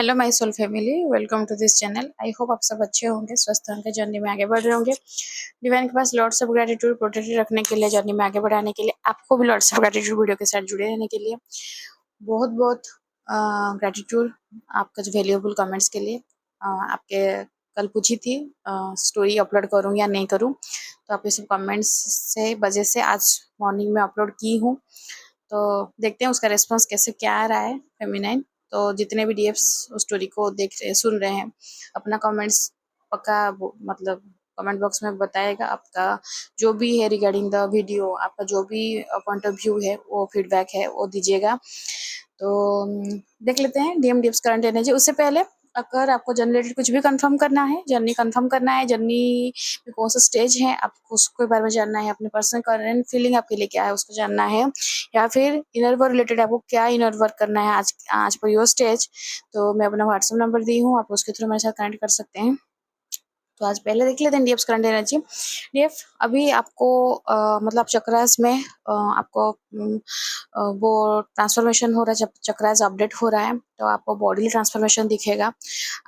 Hello my soul family, welcome to this channel. I hope आप सब अच्छे होंगे, स्वस्थ होंगे, जर्नी में आगे बढ़ रहे होंगे। डिवाइन के पास लॉट्स ऑफ ग्रेटिट्यूड प्रोटेक्टेड रखने के लिए, जर्नी में आगे बढ़ाने के लिए, आपको भी लॉट्स ऑफ ग्रेटिट्यूड वीडियो के साथ जुड़े रहने के लिए बहुत बहुत ग्रेटिट्यूड आपका जो वैल्यूएबल कमेंट्स के लिए। आपके कल पूछी थी स्टोरी अपलोड करूँ या नहीं करूँ, तो आप ये सब कमेंट्स से वजह से आज मॉर्निंग में अपलोड की हूँ। तो देखते हैं उसका रिस्पॉन्स कैसे क्या आ रहा है फेमिनाइन। तो जितने भी डीएफ्स उस स्टोरी को देख रहे सुन रहे हैं, अपना कमेंट्स पक्का मतलब कमेंट बॉक्स में बताएगा। आपका जो भी है रिगार्डिंग द वीडियो, आपका जो भी पॉइंट ऑफ व्यू है, वो फीडबैक है, वो दीजिएगा। तो देख लेते हैं डीएम डीएफ्स करंट एनर्जी। उससे पहले अगर आपको जर्नी रिलेटेड कुछ भी कंफर्म करना है, जर्नी कंफर्म करना है, जर्नी में कौन सा स्टेज है आपको उसके बारे में जानना है, अपने पर्सनल करंट फीलिंग आपके लिए क्या है उसको जानना है, या फिर इनर वर्क रिलेटेड आपको क्या इनर वर्क करना है आज आज पर योर स्टेज, तो मैं अपना व्हाट्सएप नंबर दी हूँ, आप उसके थ्रू मेरे साथ कनेक्ट कर सकते हैं। तो आज पहले देख लेते हैं डीएफ करंट एनर्जी। डीएफ अभी आपको मतलब चक्रास में आपको वो ट्रांसफॉर्मेशन हो रहा है, चक्रास अपडेट हो रहा है, तो आपको बॉडी ट्रांसफॉर्मेशन दिखेगा।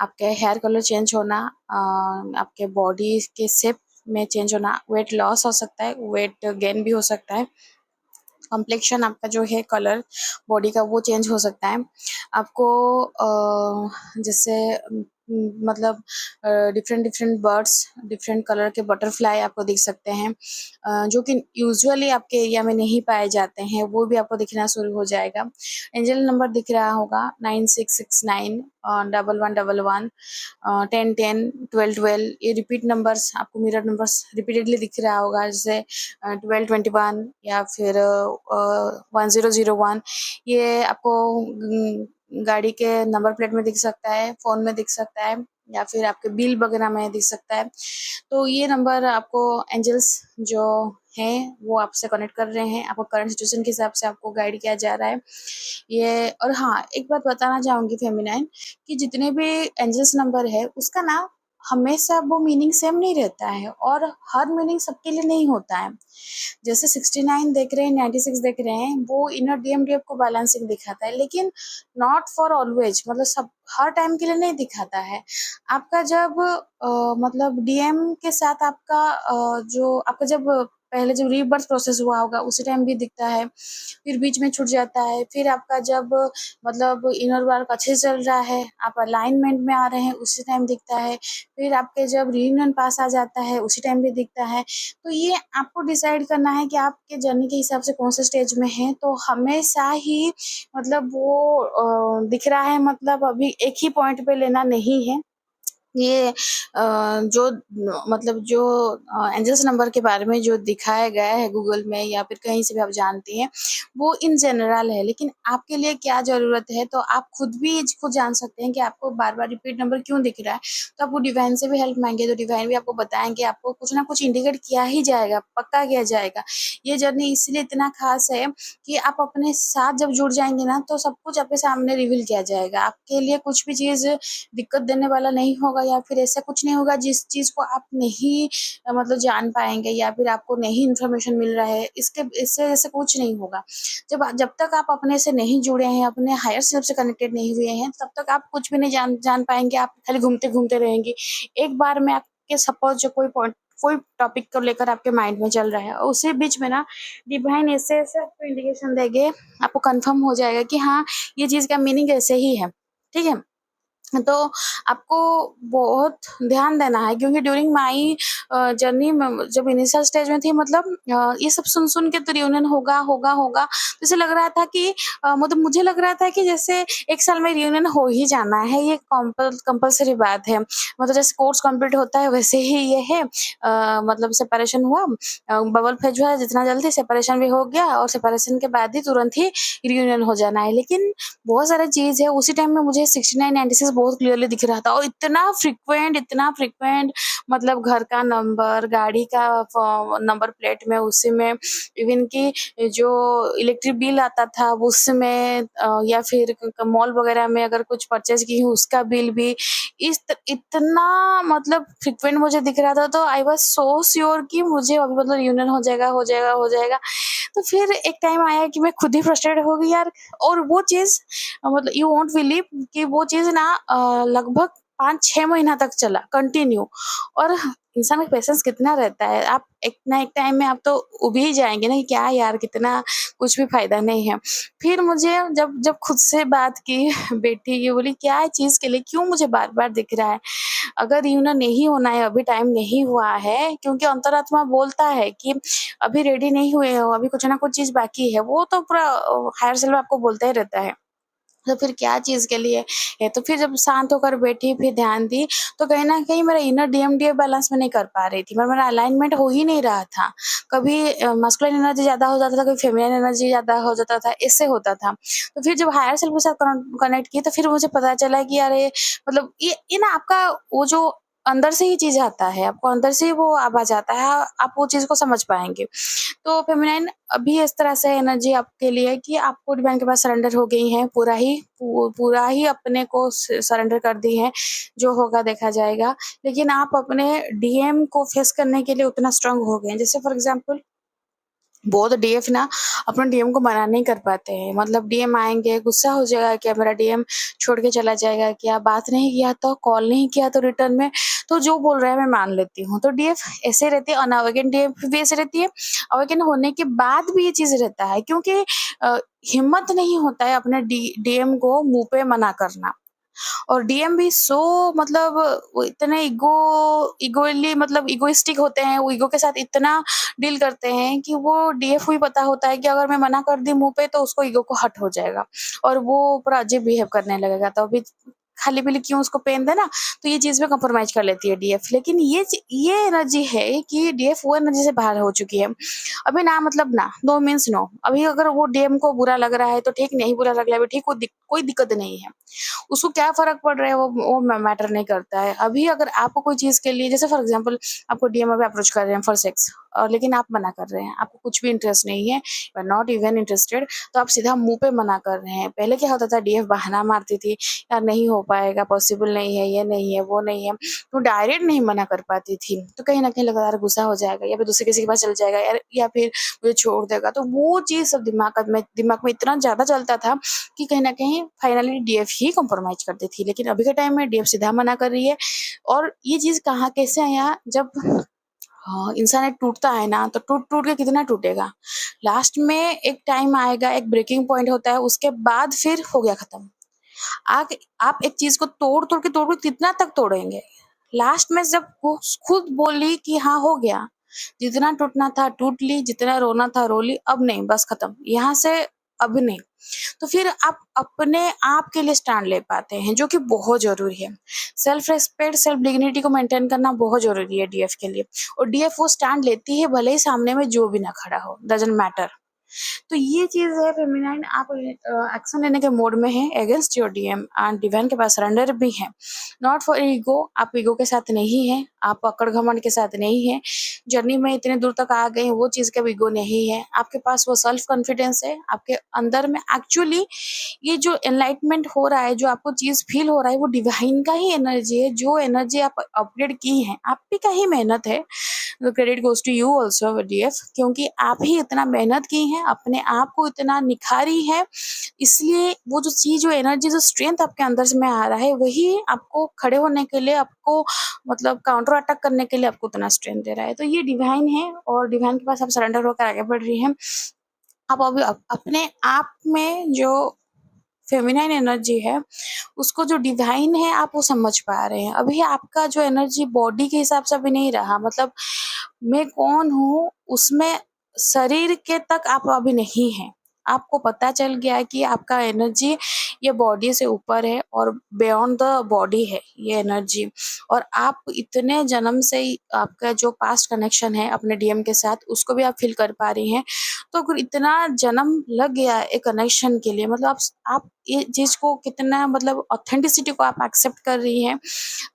आपके हेयर कलर चेंज होना, आपके बॉडी के शेप में चेंज होना, वेट लॉस हो सकता है, वेट गेन भी हो सकता है, कॉम्प्लेक्शन आपका जो है कलर बॉडी का वो चेंज हो सकता है। आपको जैसे मतलब different different birds, different colour के बटरफ्लाई आपको दिख सकते हैं, जो कि यूजुअली आपके एरिया में नहीं पाए जाते हैं, वो भी आपको दिखना शुरू हो जाएगा। एंजल नंबर दिख रहा होगा 9669 1111 1010 1212। ये रिपीट नंबर्स आपको मिरर नंबर्स रिपीटेडली दिख रहा होगा, जैसे 1221 या फिर 1001। ये आपको गाड़ी के नंबर प्लेट में दिख सकता है, फ़ोन में दिख सकता है, या फिर आपके बिल वगैरह में दिख सकता है। तो ये नंबर आपको एंजल्स जो हैं वो आपसे कनेक्ट कर रहे हैं, आपको करंट सिचुएशन के हिसाब से आपको गाइड किया जा रहा है ये। और हाँ, एक बात बताना चाहूँगी फेमिनाइन, कि जितने भी एंजल्स नंबर है उसका ना हमेशा वो मीनिंग सेम नहीं रहता है, और हर मीनिंग सबके लिए नहीं होता है। जैसे 69 देख रहे हैं, 96 देख रहे हैं, वो इनर डीएमडीएफ को बैलेंसिंग दिखाता है, लेकिन नॉट फॉर ऑलवेज, मतलब सब हर टाइम के लिए नहीं दिखाता है। आपका जब मतलब डीएम के साथ आपका जो आपका जब पहले जब रीबर्थ प्रोसेस हुआ होगा उसी टाइम भी दिखता है, फिर बीच में छूट जाता है, फिर आपका जब मतलब इनर वर्क अच्छे से चल रहा है, आप अलाइनमेंट में आ रहे हैं, उसी टाइम दिखता है, फिर आपके जब रियूनियन पास आ जाता है उसी टाइम भी दिखता है। तो ये आपको डिसाइड करना है कि आपके जर्नी के हिसाब से कौन से स्टेज में हैं। तो हमेशा ही मतलब वो दिख रहा है, मतलब अभी एक ही पॉइंट पे लेना नहीं है। ये जो मतलब जो एंजल्स नंबर के बारे में जो दिखाया गया है गूगल में या फिर कहीं से भी आप जानती हैं, वो इन जनरल है, लेकिन आपके लिए क्या ज़रूरत है तो आप खुद जान सकते हैं कि आपको बार-बार रिपीट नंबर क्यों दिख रहा है। तो आपको डिवाइन से भी हेल्प माँगिए, तो डिवाइन भी आपको बताएँगे, आपको कुछ ना कुछ इंडिकेट किया ही जाएगा, पक्का किया जाएगा। ये जर्नी इसलिए इतना ख़ास है कि आप अपने साथ जब जुड़ जाएँगे ना, तो सब कुछ आपके सामने रिवील किया जाएगा। आपके लिए कुछ भी चीज़ दिक्कत देने वाला नहीं होगा, या फिर ऐसा कुछ नहीं होगा जिस चीज़ को आप नहीं मतलब जान पाएँगे, या फिर आपको नहीं इन्फॉर्मेशन मिल रहा है, इससे ऐसा कुछ नहीं होगा। जब तक आप अपने से नहीं जुड़े हैं, अपने हायर सेल्फ से कनेक्टेड नहीं हुए हैं, तब तक आप कुछ भी नहीं जान पाएँगे, आप खाली घूमते-घूमते रहेंगे। एक बार में आपके सपोज़ जो कोई टॉपिक को लेकर आपके माइंड में चल रहा है, और उसी बीच में ना डिवाइन ऐसे-ऐसे आपको इंडिकेशन देंगे, आपको कन्फर्म हो जाएगा कि हाँ, ये चीज़ का मीनिंग ऐसे ही है, ठीक है? तो आपको बहुत ध्यान देना है, क्योंकि ड्यूरिंग माई जर्नी में जब इनिशियल स्टेज में थी, मतलब ये सब सुन के तो रियूनियन होगा, जैसे लग रहा था कि मतलब मुझे लग रहा था कि जैसे 1 साल में रियूनियन हो ही जाना है, ये कंपल्सरी बात है। मतलब जैसे कोर्स कंप्लीट होता है वैसे ही ये है, मतलब सेपरेशन हुआ, बबल फेज हुआ, जितना जल्दी सेपरेशन भी हो गया, और सेपरेशन के बाद ही तुरंत ही रियूनियन हो जाना है। लेकिन बहुत सारी चीज़ है, उसी टाइम में मुझे 69, 96 बहुत क्लियरली दिख रहा था, और इतना फ्रीक्वेंट मतलब घर का नंबर, गाड़ी का नंबर प्लेट में, उसी में इवन कि जो इलेक्ट्रिक बिल आता था उसमें, या फिर मॉल वगैरह में अगर कुछ परचेज की हूँ उसका बिल भी इतना मतलब फ्रिक्वेंट मुझे दिख रहा था, तो आई वाज सो श्योर कि मुझे अभी मतलब यूनियन हो जाएगा, हो जाएगा, हो जाएगा। तो फिर एक टाइम आया कि मैं खुद ही फ्रस्ट्रेटेड हो गई यार। और वो चीज़ मतलब यू वोंट बिलीव कि वो चीज़ ना लगभग 5-6 महीना तक चला कंटिन्यू। और इंसान में पेशेंस कितना रहता है, आप एक ना एक टाइम में आप तो ऊब ही जाएँगे ना कि क्या यार, कितना कुछ भी फ़ायदा नहीं है। फिर मुझे जब जब खुद से बात की बेटी ये बोली क्या चीज़ के लिए क्यों मुझे बार-बार दिख रहा है? अगर यूँ ना नहीं होना है, अभी टाइम नहीं हुआ है, क्योंकि अंतरात्मा बोलता है कि अभी रेडी नहीं हुए हो, अभी कुछ ना कुछ चीज़ बाकी है, वो तो पूरा हायर सेल्फ आपको बोलता ही रहता है। तो फिर क्या चीज़ के लिए है? तो फिर जब शांत होकर बैठी, फिर ध्यान दी, तो कहीं न कहीं मेरा इनर डीएमडीए बैलेंस मैं नहीं कर पा रही थी, मेरा अलाइनमेंट हो ही नहीं रहा था। कभी मास्कुलिन एनर्जी ज़्यादा हो जाता था, कभी फेमिनिन एनर्जी ज़्यादा हो जाता था, ऐसे होता था। तो फिर जब हायर सेल्फ के साथ कनेक्ट की, तो फिर मुझे पता चला कि अरे मतलब ये ना आपका वो जो अंदर से ही चीज़ आता है, आपको अंदर से ही वो आवाज़ आता है, आप वो चीज़ को समझ पाएँगे। तो फेमिनाइन अभी इस तरह से एनर्जी आपके लिए कि आपको डिवाइन के पास सरेंडर हो गई हैं, पूरा ही अपने को सरेंडर कर दी हैं, जो होगा देखा जाएगा। लेकिन आप अपने डीएम को फेस करने के लिए उतना स्ट्रांग हो गए हैं। जैसे फॉर एग्ज़ाम्पल बहुत डीएफ ना अपने डीएम को मना नहीं कर पाते हैं, मतलब डीएम आएँगे, गुस्सा हो जाएगा क्या मेरा डीएम छोड़ के चला जाएगा क्या, बात नहीं किया तो, कॉल नहीं किया तो रिटर्न में, तो जो बोल रहा है मैं मान लेती हूँ। तो डीएफ ऐसे रहती है, अनअवेकन डीएफ भी ऐसे रहती है। अवेकन होने के बाद भी ये चीज़ रहता है, क्योंकि हिम्मत नहीं होता है अपने डीएम को मुँह पे मना करना। और डीएम भी सो मतलब वो इतने इगोइली मतलब इगोइस्टिक होते हैं, वो ईगो के साथ इतना डील करते हैं कि वो डीएफ को भी पता होता है कि अगर मैं मना कर दी मुँह पे तो उसको ईगो को हर्ट हो जाएगा और वो पूरा अजीब बिहेव करने लगेगा। तो अभी खाली-पीली क्यों उसको पेन देना, तो ये चीज़ में कॉम्प्रोमाइज़ कर लेती है डीएफ। लेकिन ये एनर्जी है कि डीएफ वो एनर्जी से बाहर हो चुकी है। अभी ना मतलब ना, नो मीन्स नो। अभी अगर वो डीएम को बुरा लग रहा है तो ठीक, नहीं बुरा लग रहा है भी ठीक, कोई दिक्कत नहीं है। उसको क्या फ़र्क पड़ रहा है वो मैटर नहीं करता है। अभी अगर आपको कोई चीज़ के लिए जैसे फॉर एग्ज़ाम्पल आपको डीएम अभी अप्रोच कर रहे हैं फॉर सेक्स, लेकिन आप मना कर रहे हैं, आपको कुछ भी इंटरेस्ट नहीं है, you are not even interested, तो आप सीधा मुँह पे मना कर रहे हैं। पहले क्या होता था डीएफ बहाना मारती थी, यार नहीं हो पाएगा, पॉसिबल नहीं है, ये नहीं है, वो नहीं है, तो डायरेक्ट नहीं मना कर पाती थी। तो कहीं न कहीं लगा यार गुस्सा हो जाएगा या फिर दूसरे किसी के पास चल जाएगा यार, या फिर मुझे छोड़ देगा। तो वो चीज़ सब दिमाग में इतना ज़्यादा चलता था कि कहीं न कहीं फाइनली डीएफ ही कॉम्प्रोमाइज़ करती थी। लेकिन अभी के टाइम में डीएफ सीधा मना कर रही है। और ये चीज़ कहाँ कैसे आया, जब इंसान एक टूटता है ना, तो टूट-टूट के कितना टूटेगा। लास्ट में एक टाइम आएगा, एक ब्रेकिंग पॉइंट होता है, उसके बाद फिर हो गया खत्म। आक आप एक चीज़ को तोड़ के कितना तक तोड़ेंगे? लास्ट में जब वो खुद बोली कि हाँ, हो गया, जितना टूटना था टूट ली, जितना रोना था रो ली, अब नहीं बस खत्म, यहाँ से अब नहीं। तो फिर आप अपने आप के लिए स्टैंड ले पाते हैं, जो कि बहुत ज़रूरी है। सेल्फ रिस्पेक्ट, सेल्फ डिग्निटी को मेंटेन करना बहुत ज़रूरी है डीएफ के लिए। और डीएफ वो स्टैंड लेती है भले ही सामने में जो भी ना खड़ा हो, डज़न्ट मैटर। तो ये चीज़ है फेमिनाइन, आप एक्शन लेने के मोड में हैं against your DM and divine के पास सरेंडर भी हैं। नॉट फॉर ईगो, आप ईगो के साथ नहीं हैं, आप अकड़ घमंड के साथ नहीं हैं। जर्नी में इतने दूर तक आ गए हैं, वो चीज़ का ईगो नहीं है। आपके पास वो सेल्फ कॉन्फिडेंस है, आपके अंदर में एक्चुअली ये जो एनलाइटमेंट हो रहा है, जो आपको चीज़ फ़ील हो रहा है, वो डिवाइन का ही एनर्जी है। जो एनर्जी आप अपग्रेड की हैं, आप ही का ही मेहनत है। तो credit goes to you also DF, क्योंकि आप ही इतना मेहनत की हैं, अपने आप को इतना निखारी है, इसलिए वो जो चीज़, जो एनर्जी, जो स्ट्रेंथ आपके अंदर से में आ रहा है, वही आपको खड़े होने के लिए, आपको मतलब काउंटर अटैक करने के लिए आपको उतना स्ट्रेंथ दे रहा है। तो ये डिवाइन है और डिवाइन के पास आप सरेंडर होकर आगे बढ़ रही हैं। आप अभी अपने आप में जो फेमिनाइन एनर्जी है, उसको जो डिवाइन है आप वो समझ पा रहे हैं। अभी आपका जो एनर्जी बॉडी के हिसाब से अभी नहीं रहा, मतलब मैं कौन हूँ उसमें शरीर के तक आप अभी नहीं हैं। आपको पता चल गया है कि आपका एनर्जी ये बॉडी से ऊपर है और बियॉन्ड द बॉडी है ये एनर्जी। और आप इतने जन्म से ही आपका जो पास्ट कनेक्शन है अपने डीएम के साथ, उसको भी आप फ़ील कर पा रही हैं। तो अगर इतना जन्म लग गया है एक कनेक्शन के लिए, मतलब आप ये चीज़ को कितना मतलब ऑथेंटिसिटी को आप एक्सेप्ट कर रही हैं,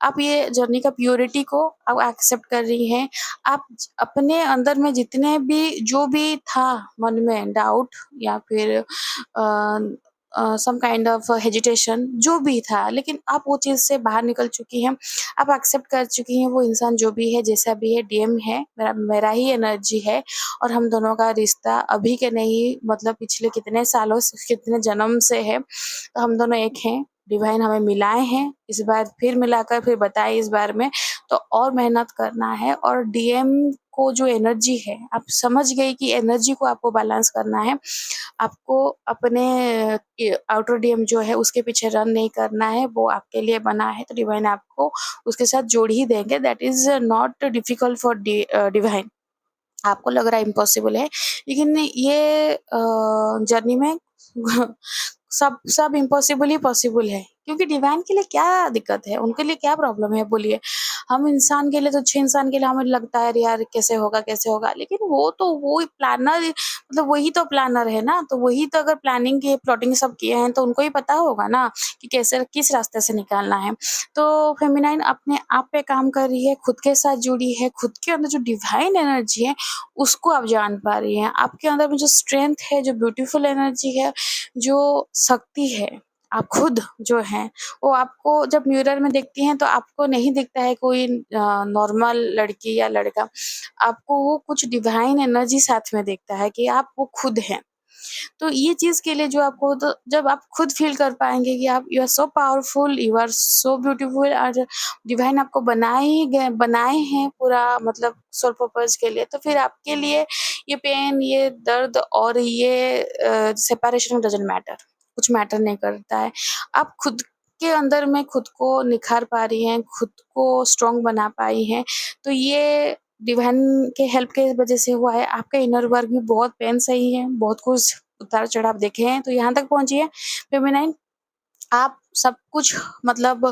आप ये जर्नी का प्योरिटी को आप एक्सेप्ट कर रही हैं, आप अपने अंदर में जितने भी जो भी था मन में डाउट या फिर सम काइंड ऑफ हेजिटेशन जो भी था, लेकिन आप वो चीज़ से बाहर निकल चुकी हैं, आप एक्सेप्ट कर चुकी हैं वो इंसान जो भी है, जैसा भी है, डीएम है, मेरा ही एनर्जी है और हम दोनों का रिश्ता अभी के नहीं मतलब पिछले कितने सालों से, कितने जन्म से है, तो हम दोनों एक हैं। डिवाइन हमें मिलाए हैं, इस बार फिर मिलाकर फिर बताए इस बार में, तो और मेहनत करना है और डीएम को जो एनर्जी है, आप समझ गई कि एनर्जी को आपको बैलेंस करना है, आपको अपने आउटर डीएम जो है उसके पीछे रन नहीं करना है, वो आपके लिए बना है, तो डिवाइन आपको उसके साथ जोड़ ही देंगे। That is not difficult for divine. आपको लग रहा है इम्पॉसिबल है, लेकिन ये जर्नी में सब इम्पॉसिबल ही पॉसिबल है, क्योंकि डिवाइन के लिए क्या दिक्कत है, उनके लिए क्या प्रॉब्लम है बोलिए? हम इंसान के लिए तो अच्छे इंसान के लिए हमें लगता है अरे यार कैसे होगा, लेकिन वो तो वो प्लानर मतलब वही तो प्लानर है ना, तो वही तो अगर प्लानिंग की प्लॉटिंग सब किए हैं तो उनको ही पता होगा ना कि कैसे किस रास्ते से निकालना है। तो फेमिनाइन अपने आप पे काम कर रही है, खुद के साथ जुड़ी है, खुद के अंदर जो डिवाइन एनर्जी है उसको आप जान पा रही हैं। आपके अंदर में जो स्ट्रेंथ है, जो ब्यूटीफुल एनर्जी है, जो शक्ति है, आप खुद जो हैं, वो आपको जब मिरर में देखती हैं तो आपको नहीं दिखता है कोई नॉर्मल लड़की या लड़का, आपको वो कुछ डिवाइन एनर्जी साथ में दिखता है कि आप वो खुद हैं। तो ये चीज़ के लिए जो आपको तो जब आप खुद फ़ील कर पाएँगे कि आप you are so powerful, you are so beautiful और डिवाइन आपको बनाए हैं पूरा मतलब सोल पर्पज़ के लिए, तो फिर आपके लिए ये पेन, ये दर्द और ये सेपरेशन डज़न्ट मैटर, कुछ मैटर नहीं करता है। आप खुद के अंदर में खुद को निखार पा रही हैं, खुद को स्ट्रॉन्ग बना पाई हैं, तो ये डिवाइन के हेल्प के वजह से हुआ है। आपका इनर वर्क भी बहुत पेन सही है, बहुत कुछ उतार-चढ़ाव देखे हैं, तो यहाँ तक पहुँची है। फेमिनाइन आप सब कुछ मतलब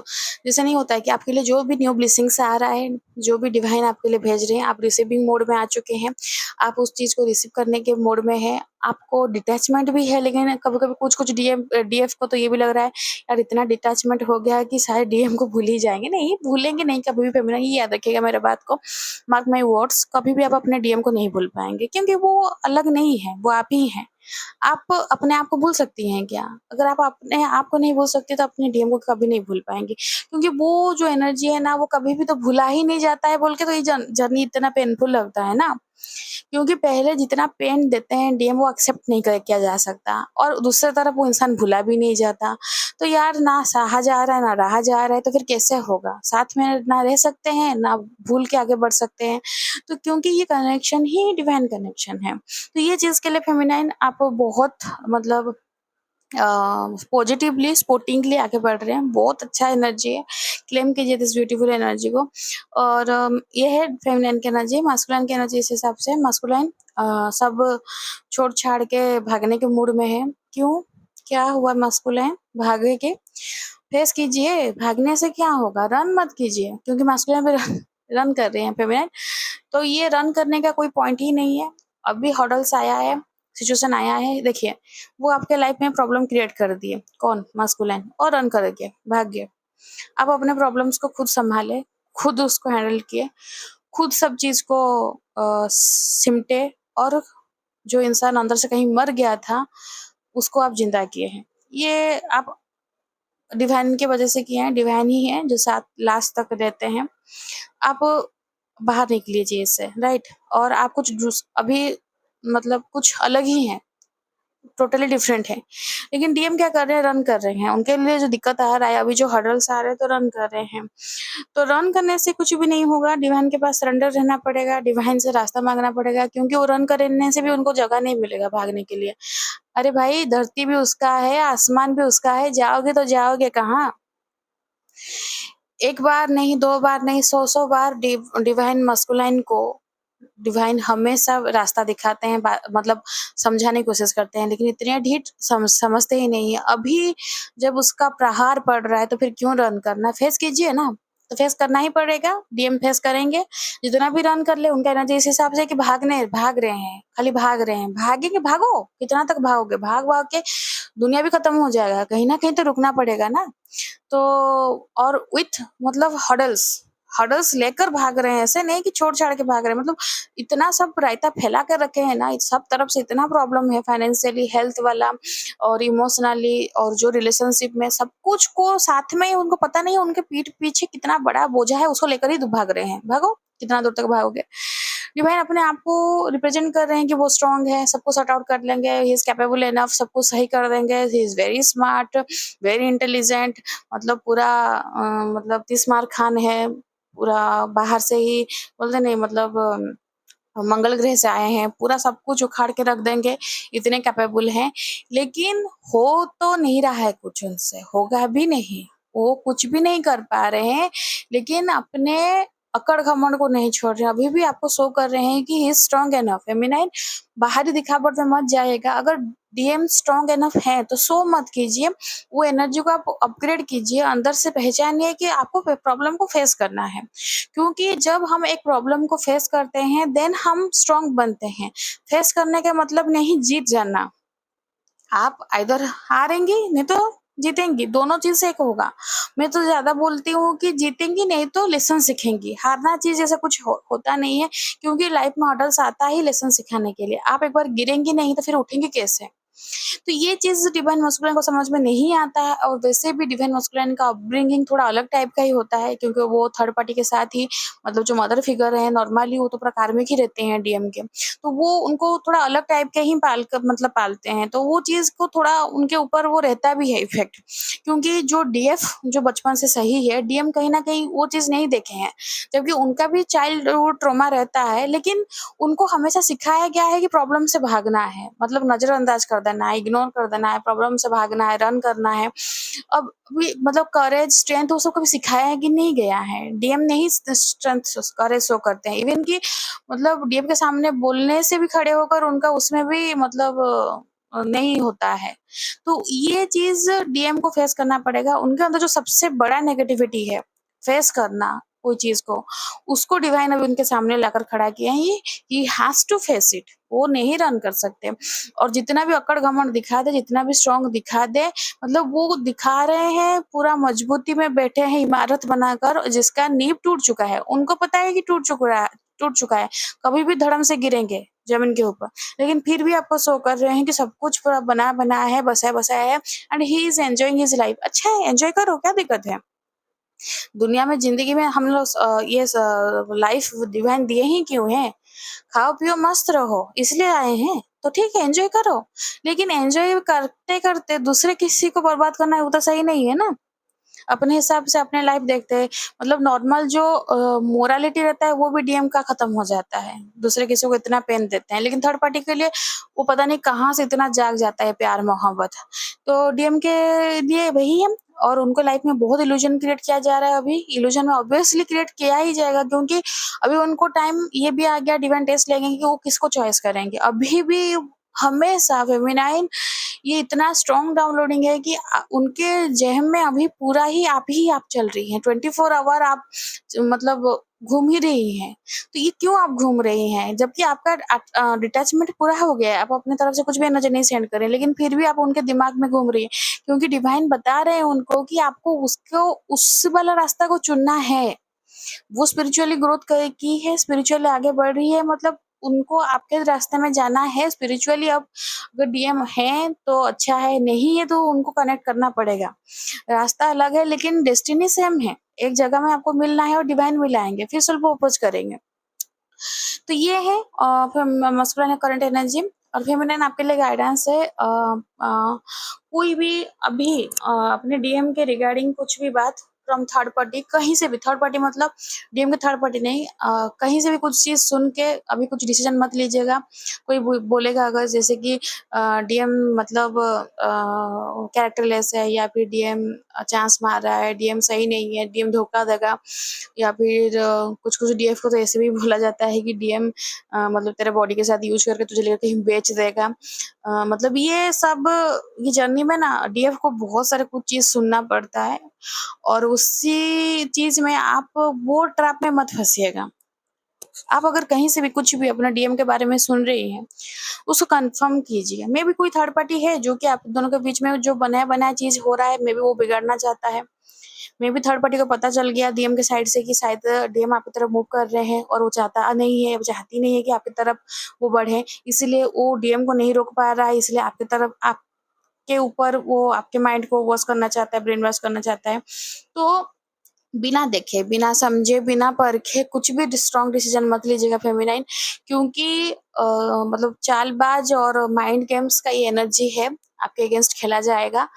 जैसे नहीं होता है कि आपके लिए जो भी न्यू ब्लेसिंग्स आ रहा है, जो भी डिवाइन आपके लिए भेज रहे हैं, आप रिसीविंग मोड में आ चुके हैं। आप उस चीज़ को रिसीव करने के मोड में हैं। आपको डिटैचमेंट भी है, लेकिन कभी-कभी कुछ-कुछ डीएफ को तो ये भी लग रहा है, यार इतना डिटैचमेंट हो गया है कि शायद डीएम को भूल ही जाएँगे। नहीं, भूलेंगे नहीं कभी भी फेमिनाइन, ये याद रखिएगा मेरे बात को। मार्क माय वर्ड्स, कभी भी आप अपने डीएम को नहीं भूल पाएँगे, क्योंकि वो अलग नहीं है, वो आप ही हैं। आप अपने आप को भूल सकती हैं क्या? अगर आप अपने आप को नहीं भूल सकती तो अपने डीएम को कभी नहीं भूल पाएँगी। क्योंकि वो जो एनर्जी है ना वो कभी भी तो भुला ही नहीं जाता है बोल के तो ये जर्नी इतना पेनफुल लगता है ना। क्योंकि पहले जितना पेन देते हैं डीएम वो एक्सेप्ट नहीं कर किया जा सकता और दूसरी तरफ वो इंसान भुला भी नहीं जाता। तो यार ना सहा जा रहा है, ना रहा जा रहा है तो फिर कैसे होगा? साथ में ना रह सकते हैं, ना भूल के आगे बढ़ सकते हैं। तो क्योंकि ये कनेक्शन ही डिवाइन कनेक्शन है। तो ये चीज़ के लिए फेमिनाइन आप बहुत मतलब पॉजिटिवली, स्पोर्टिंगली आगे बढ़ रहे हैं। बहुत अच्छा एनर्जी है। क्लेम कीजिए दिस ब्यूटीफुल एनर्जी को और ये है फेमिनिन की एनर्जी। मास्कुलिन की एनर्जी इस हिसाब से मास्कुलिन सब छोड़-छाड़ के भागने के मूड में है। क्यों? क्या हुआ मास्कुलिन? भागे के फेस कीजिए, भागने से क्या होगा? रन मत कीजिए क्योंकि मास्कुलिन भी रन रन कर रहे हैं फेमिनिन। तो ये रन करने का कोई पॉइंट ही नहीं है। अभी हर्डल्स आया है, सिचुएशन आया है, देखिए वो आपके लाइफ में प्रॉब्लम क्रिएट कर दिए। कौन? मास्कुलिन और रन कर गए, भाग गए। आप अपने प्रॉब्लम्स को खुद सँभाले, खुद उसको हैंडल किए, खुद सब चीज़ को सिमटे और जो इंसान अंदर से कहीं मर गया था, उसको आप ज़िंदा किए हैं। ये आप डिवाइन की वजह से किए हैं, डिवाइन ही है जो साथ लास्ट तक रहते हैं। आप बाहर निकलिए चीज़ से, राइट? और आप कुछ अभी मतलब कुछ अलग ही हैं, टोटली डिफरेंट है। लेकिन डीएम क्या कर रहे हैं? रन कर रहे हैं। उनके लिए जो दिक्कत आ रहा है, अभी जो हर्डल्स आ रहे हैं तो रन कर रहे हैं। तो रन करने से कुछ भी नहीं होगा, डिवाइन के पास सरेंडर रहना पड़ेगा, डिवाइन से रास्ता माँगना पड़ेगा क्योंकि वो रन करने से भी उनको जगह नहीं मिलेगा भागने के लिए। अरे भाई, धरती भी उसका है, आसमान भी उसका है, जाओगे तो जाओगे कहाँ? एक बार नहीं, 2 बार नहीं, 100-100 बार डिवाइन मास्कुलाइन को डिवाइन हमेशा रास्ता दिखाते हैं, मतलब समझाने की कोशिश करते हैं, लेकिन इतने ढीठ समझते ही नहीं है। अभी जब उसका प्रहार पड़ रहा है तो फिर क्यों रन करना? फेस कीजिए ना। तो फेस करना ही पड़ेगा, डीएम फेस करेंगे। जितना भी रन कर ले उनका एनर्जी इस हिसाब से कि भाग रहे हैं, खाली भाग रहे हैं। भागेंगे, भागो, कितना तक भागोगे? भाग भाग के दुनिया भी खत्म हो जाएगा, कहीं ना कहीं तो रुकना पड़ेगा ना। तो और विथ मतलब हडल्स हडल्स लेकर भाग रहे हैं, ऐसे नहीं कि छोड़ छाड़ के भाग रहे हैं। मतलब इतना सब रायता फैला कर रखे हैं ना, सब तरफ से इतना प्रॉब्लम है, फाइनेंशियली, हेल्थ वाला और इमोशनली, और जो रिलेशनशिप में सब कुछ को साथ में ही, उनको पता नहीं है उनके पीठ पीछे कितना बड़ा बोझा है, उसको लेकर ही भाग रहे हैं। भागो, कितना दूर तक भागोगे? डिवाइन अपने आप को रिप्रेजेंट कर रहे हैं कि वो स्ट्रांग है, सबको सॉर्ट आउट कर लेंगे, ही इज कैपेबल इनफ, सब कुछ सही कर देंगे, he is very smart, very intelligent. मतलब पूरा मतलब 30 मार खान है, पूरा बाहर से ही बोलते नहीं, मतलब मंगल ग्रह से आए हैं, पूरा सब कुछ उखाड़ के रख देंगे, इतने कैपेबल हैं। लेकिन हो तो नहीं रहा है कुछ उनसे, होगा भी नहीं, वो कुछ भी नहीं कर पा रहे हैं। लेकिन अपने अकड़ घमंड को नहीं छोड़ रहे, अभी भी आपको शो कर रहे हैं कि he is strong enough. Feminine बाहरी दिखावट में मत जाइएगा। अगर डीएम स्ट्रांग एनफ है तो शो मत कीजिए, वो एनर्जी को आप अपग्रेड कीजिए, अंदर से पहचानिए कि आपको प्रॉब्लम को फेस करना है। क्योंकि जब हम एक प्रॉब्लम को फेस करते हैं देन हम स्ट्रांग बनते हैं। फेस करने का मतलब नहीं जीत जाना, आप इधर हारेंगी नहीं तो जीतेंगी, दोनों चीज से एक होगा। मैं तो ज्यादा बोलती हूँ कि जीतेंगी नहीं तो लेसन सीखेंगी। हारना चीज जैसा कुछ होता नहीं है, क्योंकि लाइफ में हर्डल्स आता ही लेसन सिखाने के लिए। आप एक बार गिरेंगी नहीं तो फिर उठेंगे कैसे? तो ये चीज डिवाइन मस्कुलिन को समझ में नहीं आता है। और वैसे भी डिवाइन मस्कुलिन का अपब्रिंगिंग थोड़ा अलग टाइप का ही होता है, क्योंकि वो थर्ड पार्टी के साथ ही, मतलब जो मदर फिगर है नॉर्मली वो तो पूरा कार्मिक ही रहते हैं डीएम के, तो वो उनको थोड़ा अलग टाइप के ही मतलब पालते हैं। तो वो चीज को थोड़ा उनके ऊपर वो रहता भी है इफेक्ट, क्योंकि जो डीएफ जो बचपन से सही है, डीएम कहीं ना कहीं वो चीज नहीं देखे हैं, जबकि उनका भी चाइल्डहुड ट्रॉमा रहता है। लेकिन उनको हमेशा सिखाया गया है कि प्रॉब्लम से भागना है, मतलब नजरअंदाज कर देना है, इग्नोर कर देना है, प्रॉब्लम से भागना है, रन करना है। अब भी मतलब करेज स्ट्रेंथ उसको कभी सिखाया कि नहीं गया है। डीएम नहीं स्ट्रेंथ करेज शो करते हैं, इवन कि मतलब डीएम के सामने बोलने से भी खड़े होकर उनका उसमें भी मतलब नहीं होता है। तो ये चीज डीएम को फेस करना पड़ेगा। उनके अंदर जो सबसे बड़ा नेगेटिविटी है, फेस करना कोई चीज को, उसको डिवाइन अभी उनके सामने लाकर खड़ा किया है। He has to face it, वो नहीं रन कर सकते। और जितना भी अकड़ घमंड दिखा दे, जितना भी स्ट्रांग दिखा दे, मतलब वो दिखा रहे हैं पूरा मजबूती में बैठे हैं इमारत बनाकर, जिसका नींव टूट चुका है। उनको पता है कि टूट चुका है, कभी भी धड़म से गिरेंगे जमीन के ऊपर। लेकिन फिर भी आपको शो कर रहे हैं कि सब कुछ पूरा बना बनाया है, बसाया बसाया है, and he is enjoying his life. अच्छा है, एंजॉय करो, क्या दिक्कत है? दुनिया में, जिंदगी में हम लोग ये लाइफ डिवाइन दिए ही क्यों है? खाओ पियो मस्त रहो, इसलिए आए हैं। तो ठीक है, एंजॉय करो। लेकिन एंजॉय करते करते दूसरे किसी को बर्बाद करना वो तो सही नहीं है ना। अपने हिसाब से अपने लाइफ देखते हैं, मतलब नॉर्मल जो मोरालिटी रहता है वो भी डीएम का खत्म हो जाता है। दूसरे किसी को इतना पेन देते हैं, लेकिन थर्ड पार्टी के लिए वो पता नहीं कहाँ से इतना जाग जाता है प्यार मोहब्बत। तो डीएम के लिए वही है। और उनको लाइफ में बहुत इल्यूजन क्रिएट किया जा रहा है। अभी इल्यूजन में ऑब्वियसली क्रिएट किया ही जाएगा, क्योंकि अभी उनको टाइम ये भी आ गया, डिवाइन टेस्ट लेंगे कि वो किसको चॉइस करेंगे। अभी भी हमेशा फेमिनाइन ये इतना स्ट्रॉन्ग डाउनलोडिंग है कि उनके जेहन में अभी पूरा ही आप चल रही हैं, 24 आवर आप मतलब घूम ही रही हैं। तो ये क्यों आप घूम रही हैं, जबकि आपका डिटैचमेंट पूरा हो गया है, आप अपने तरफ से कुछ भी एनर्जी नहीं सेंड करें, लेकिन फिर भी आप उनके दिमाग में घूम रही हैं। क्योंकि डिवाइन बता रहे हैं उनको कि आपको उसको उस वाला रास्ता को चुनना है। वो स्पिरिचुअली ग्रोथ की है, स्पिरिचुअली आगे बढ़ रही है, मतलब उनको आपके रास्ते में जाना है स्पिरिचुअली। अब अगर डीएम है तो अच्छा है, नहीं है तो उनको कनेक्ट करना पड़ेगा। रास्ता अलग है लेकिन डेस्टिनी सेम है। एक जगह में आपको मिलना है और डिवाइन मिलाएंगे, फिर सेल्फ अप्रोच करेंगे। तो ये है मस्कुलिन करंट एनर्जी। और फेमिनिन आपके लिए गाइडेंस है। कोई भी अभी अपने डीएम के रिगार्डिंग कुछ भी बात फ्रॉम थर्ड पार्टी, कहीं से भी, थर्ड पार्टी मतलब डीएम के थर्ड पार्टी नहीं, कहीं से भी कुछ चीज सुन के अभी कुछ डिसीजन मत लीजिएगा। कोई बोलेगा अगर जैसे कि डीएम मतलब कैरेक्टरलेस है, या फिर डीएम चांस मार रहा है, डीएम सही नहीं है, डीएम धोखा देगा, या फिर कुछ कुछ डीएफ को तो ऐसे भी बोला जाता है कि डीएम मतलब तेरे बॉडी के साथ यूज करके तुझे लेकर कहीं बेच देगा। मतलब ये सब, ये जर्नी में ना डीएफ को बहुत सारे कुछ चीज सुनना पड़ता है। और उसी चीज़ में आप वो ट्रैप में मत फँसिएगा। आप अगर कहीं से भी कुछ भी अपना डीएम के बारे में सुन रही हैं, उसको कन्फर्म कीजिए। मेबी कोई थर्ड पार्टी है जो कि आप दोनों के बीच में जो बनाया-बनाया चीज़ हो रहा है, मेबी वो बिगाड़ना चाहता है। मेबी थर्ड पार्टी को पता चल गया डीएम के साइड से कि शायद डीएम आपकी तरफ मूव कर रहे हैं और वो चाहता नहीं है, वो चाहती नहीं है कि आपकी तरफ वो बढ़े, इसीलिए वो डीएम को नहीं रोक पा रहा है, इसलिए आपकी तरफ आपके ऊपर वो आपके माइंड को वॉश करना चाहता है, ब्रेन वॉश करना चाहता है। तो बिना देखे, बिना समझे, बिना परखे कुछ भी स्ट्रॉन्ग डिसीजन मत लीजिएगा फेमिनाइन, क्योंकि मतलब चालबाज और माइंड गेम्स का ये एनर्जी है, आपके अगेंस्ट खेला जाएगा।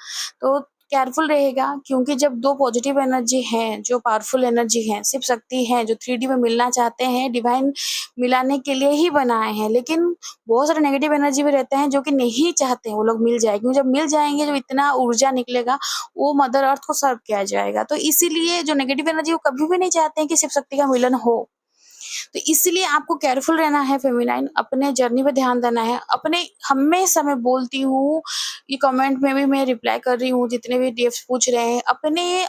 तो केयरफुल रहेगा, क्योंकि जब 2 पॉजिटिव एनर्जी हैं, जो पावरफुल एनर्जी हैं, शिव शक्ति हैं, जो 3D में मिलना चाहते हैं, डिवाइन मिलाने के लिए ही बनाए हैं। लेकिन बहुत सारे नेगेटिव एनर्जी भी रहते हैं जो कि नहीं चाहते हैं वो लोग मिल जाए, क्योंकि जब मिल जाएँगे, जब इतना ऊर्जा निकलेगा, वो मदर अर्थ को सर्व किया जाएगा। तो इसीलिए जो नेगेटिव एनर्जी वो कभी भी नहीं चाहते हैं कि शिव शक्ति का मिलन हो। तो इसलिए आपको केयरफुल रहना है फेमिनाइन, अपने जर्नी पे ध्यान देना है। अपने हमेशा मैं बोलती हूँ, ये कमेंट में भी मैं रिप्लाई कर रही हूँ, जितने भी डीएफ्स पूछ रहे हैं, अपने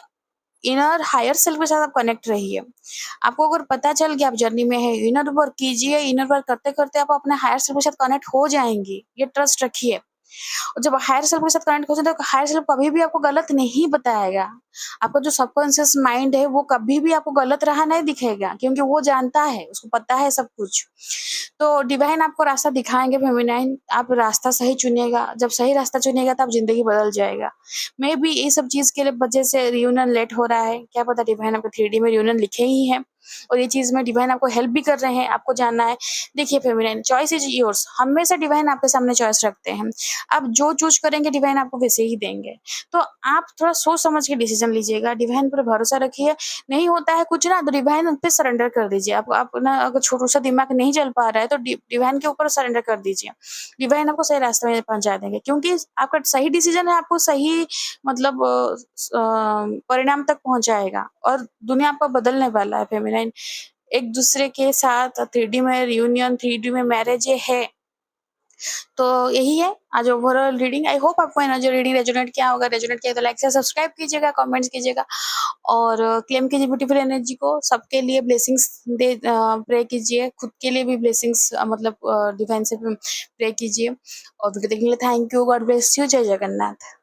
इनर हायर सेल्फ के साथ आप कनेक्ट रहिए। आपको अगर पता चल गया आप जर्नी में है, इनर वर्क कीजिए, इनर वर्क करते-करते आप अपने हायर सेल्फ के साथ कनेक्ट हो जाएँगी, ये ट्रस्ट रखिए। और जब हायर सेल्फ के साथ कनेक्ट हो जाते हैं तो हायर सेल्फ कभी भी आपको गलत नहीं बताएगा। आपका जो सबकॉन्शियस माइंड है वो कभी भी आपको गलत राह नहीं दिखाएगा, क्योंकि वो जानता है, उसको पता है सब कुछ। तो डिवाइन आपको रास्ता दिखाएँगे फेमिनाइन, आप रास्ता सही चुनिएगा, जब सही रास्ता चुनिएगा तो आप ज़िंदगी बदल जाएगा। मेबी ये सब चीज़ के लिए वजह से रियूनियन लेट हो रहा है, क्या पता डिवाइन आपको 3D में रियूनियन लिखे ही हैं और ये चीज़ में डिवाइन आपको हेल्प भी कर रहे हैं, आपको जानना है। देखिए फेमिनाइन, चॉइस इज़ योर्स, हमेशा डिवाइन आपके सामने चॉइस रखते हैं। आप जो चूज़ करेंगे डिवाइन आपको वैसे ही देंगे। तो आप थोड़ा सोच समझ के डिसीज़न लीजिएगा, डिवाइन पर भरोसा रखिए। नहीं होता है कुछ ना तो डिवाइन पे सरेंडर कर दीजिए। आप ना अगर छोटू-सा दिमाग नहीं चल पा रहा है तो डिवाइन के ऊपर सरेंडर कर दीजिए। डिवाइन आपको सही रास्ते में पहुँचा देंगे, क्योंकि आपका सही डिसीज़न है, आपको सही मतलब परिणाम तक पहुँचाएगा और दुनिया आपका बदलने वाला है फेमिनाइन। एक-दूसरे के साथ 3D में रियूनियन, 3D में मैरिज ये है। तो यही है आज ओवरऑल रीडिंग। आई होप आपको है ना जो रीडिंग रेजोनेट किया होगा, रेजोनेट किया तो लाइक से सब्सक्राइब कीजिएगा, कमेंट्स कीजिएगा और क्लेम कीजिए ब्यूटीफुल एनर्जी को। सबके लिए ब्लेसिंग्स प्रे कीजिए, खुद के लिए भी ब्लेसिंग्स मतलब डिवाइन से प्रे कीजिए। और वीडियो देखने के लिए thank you, God bless you, जय जगन्नाथ।